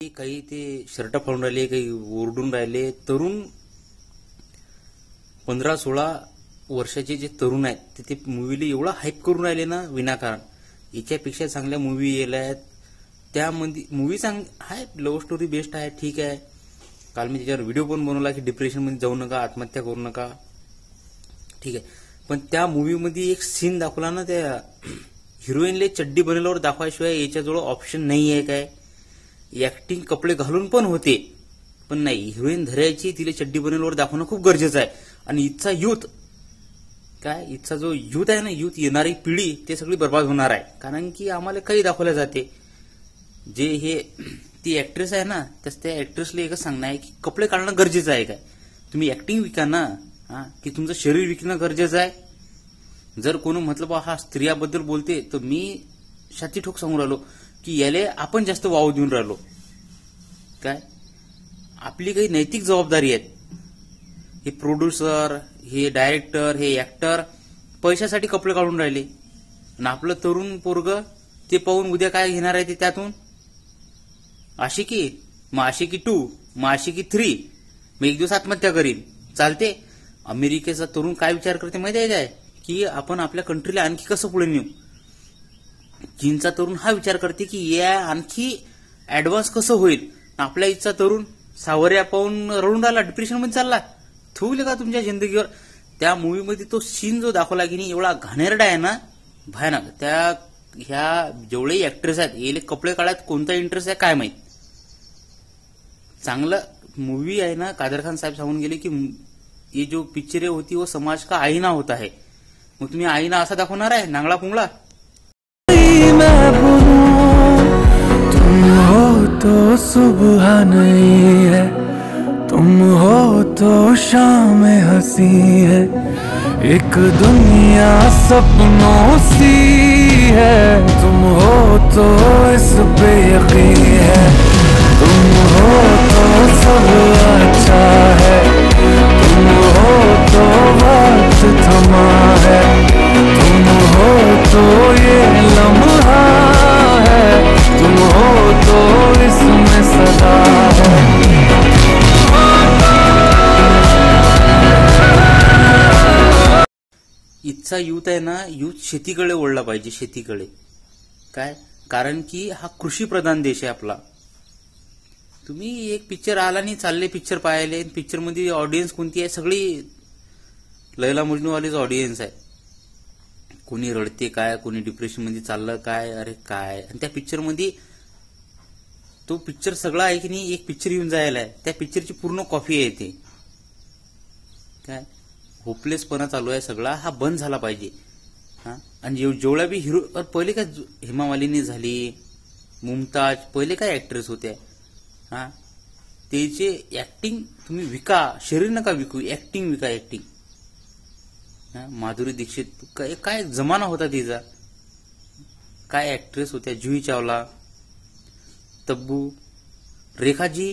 काही ते शर्ट फाडून राहिले, काही ओरडून राहिले. तरुण 15-16 वर्षाचे जे तरुण आहेत ते मूवीला एवढा हाईप करून राहिले ना विनाकारण. याच्यापेक्षा चांगल्या मूवी येल्यात. त्यामध्ये मूवी आहे, लव्ह स्टोरी बेस्ट आहे, ठीक आहे. काल मी त्याच्यावर व्हिडिओ पण बनवला की डिप्रेशनमध्ये जाऊ नका, आत्महत्या करू नका, ठीक आहे. पण त्या मूवीमध्ये एक सीन दाखवला ना, त्या हिरोईनले चड्डी बनवल्यावर दाखवायशिवाय याच्याजवळ ऑप्शन नाही आहे. काय ऍक्टिंग कपडे घालून पण होते, पण नाही, हिरोईन धरायची, तिला चड्डी बनवल्यावर दाखवणं खूप गरजेचं आहे. आणि इथचा युथ काय, इथचा जो युथ आहे ना, युथ येणारी पिढी ते सगळी बर्बाद होणार आहे. कारण की आम्हाला काही दाखवलं जाते, जे हे ती ऍक्ट्रेस आहे ना, त्या ऍक्ट्रेसला एकच सांगणं आहे की कपडे काढणं गरजेचं आहे. काय तुम्ही ऍक्टिंग विका ना, की तुमचं शरीर विकणं गरजेचं आहे. जर कोणी म्हटलं बा हा स्त्रियाबद्दल बोलते, तर मी छाती ठोक सांगून राहिलो की याले आपण जास्त वाव देऊन राहिलो. काय आपली काही नैतिक जबाबदारी आहेत. हे प्रोड्युसर, हे डायरेक्टर, हे ऍक्टर पैशासाठी कपडे काढून राहिले. आणि आपलं तरुण पोरग ते पाहून उद्या काय घेणार आहे ते त्यातून आशिकी, मग आशिकी 2, मग आशिकी 3, मग एक दिवस आत्महत्या करीन. चालते. अमेरिकेचा तरुण काय विचार करते माहिती आहे काय, की आपण आपल्या कंट्रीला आणखी कसं पुढे नेऊ. चीनचा तरुण हा विचार करते की या आणखी ऍडव्हान्स कसं होईल. आपल्या इथचा तरुण सावऱ्या पाहून रडून राहिला, डिप्रेशन मध्ये चालला. ठेवले का तुमच्या जिंदगीवर. त्या मूवीमध्ये तो सीन जो दाखवला की नाही, एवढा घाणेरडा आहे ना, भयानक. त्या ह्या जेवढे ऍक्ट्रेस आहेत येले कपडे काढायत कोणता इंटरेस्ट आहे काय माहित. चांगलं मूवी आहे ना, कादर खान साहेब सांगून गेले की ये जो पिक्चरें होती वो समाज का आईना होता है. मग तुम्ही आईना असा दाखवणार आहे नांगळा पुंगळा. तुम हो तो सुबह नहीं है, तुम हो तो शाम हंसी है, एक दुनिया सपनों सी है. तुम हो तो इस पे यकीन है, तुम हो तो सब अच्छा है, तुम हो तो वक्त थमा है, तुम हो तो ये लम्हा है, तुम हो तो इसमें सदा है. इथचा युथ आहे ना, युथ शेतीकडे वळला पाहिजे, शेतीकडे. काय कारण की हा कृषी प्रधान देश आहे आपला. तुम्ही एक पिक्चर आला नाही, चालले पिक्चर पाहिले, पिक्चर मध्ये ऑडियन्स कोणती आहे, सगळी लैला मजनूवालीच ऑडियन्स आहे. कोणी रडते काय, कोणी डिप्रेशन मध्ये चाललं काय, अरे काय. आणि त्या पिक्चर मध्ये तो पिक्चर सगळा आहे की नाही, एक पिक्चर येऊन जायला आहे, त्या पिक्चरची पूर्ण कॉपी आहे ते. काय होपलेसपणा चालू आहे सगळा, हा बंद झाला पाहिजे. आणि जेवढ्या बी हिरो, पहिले काय हेमा मालिनी झाली, मुमताज, पहिले काय ऍक्ट्रेस होत्या, त्याचे ऍक्टिंग तुम्ही विका, शरीर नका विकू, ऍक्टिंग विका, ऍक्टिंग. माधुरी दीक्षित काय जमाना होता तिचा, काय ऍक्ट्रेस होत्या, जुही चावला, तब्बू, रेखाजी,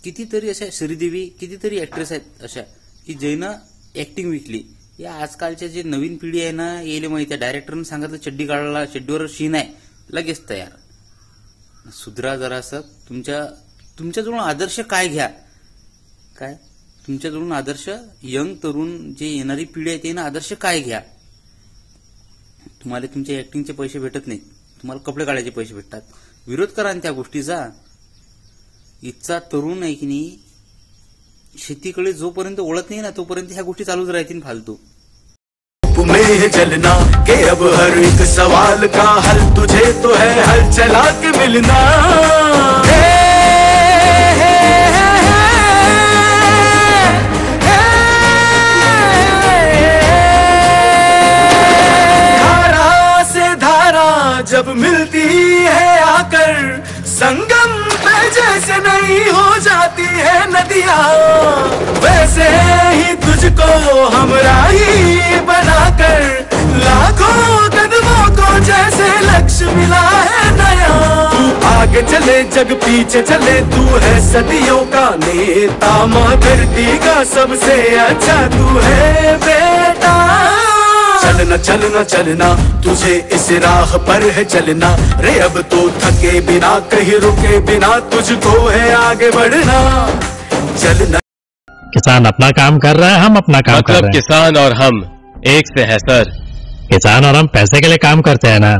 कितीतरी अशा, श्रीदेवी, कितीतरी ऍक्ट्रेस आहेत अशा की ज्यानं ऍक्टिंग विकली. या आजकालच्या जे नवीन पिढी आहे ना, येले माहिती आहे, डायरेक्टरने सांगितलं चड्डी काढायला, चड्डीवर शीन आहे, लगेच तयार. सुधरा जरासं. तुमच्याजवळून आदर्श काय घ्या. काय तुमच्याजवळून आदर्श, यंग तरुण जे येणारी पिढी आहे ते ना, आदर्श काय घ्या. तुम्हाला तुमच्या ऍक्टिंगचे पैसे भेटत नाहीत, तुम्हाला कपडे काढायचे पैसे भेटतात. विरोध करा त्या गोष्टीचा. इथचा तरुण आहे की नाही, शेतीकडे जोपर्यंत ओळख नाही ना, तोपर्यंत ह्या गोष्टी चालूच राहतील फालतू. में जलना के अब हर एक सवाल का हल तुझे तो है, हल चला के मिलना. धारा से धारा जब मिलती है आकर, संगम पे जैसे नहीं हो जाती है नदियाँ, वैसे ही तुझको हमराही बनाकर लाखों कदमों को जैसे लक्ष्य मिला है नया. तू आगे चले जग पीछे चले, तू है सदियों का नेता, माँ धरती का सबसे अच्छा तू है बेटा. चलना चलना चलना तुझे इस राह पर है चलना रे, अब तो थके बिना कहीं रुके बिना तुझको है आगे बढ़ना। चलना। किसान अपना काम कर रहा है, हम अपना काम कर रहे हैं। किसान और हम एक से है सर। किसान और हम पैसे के लिए काम करते हैं ना।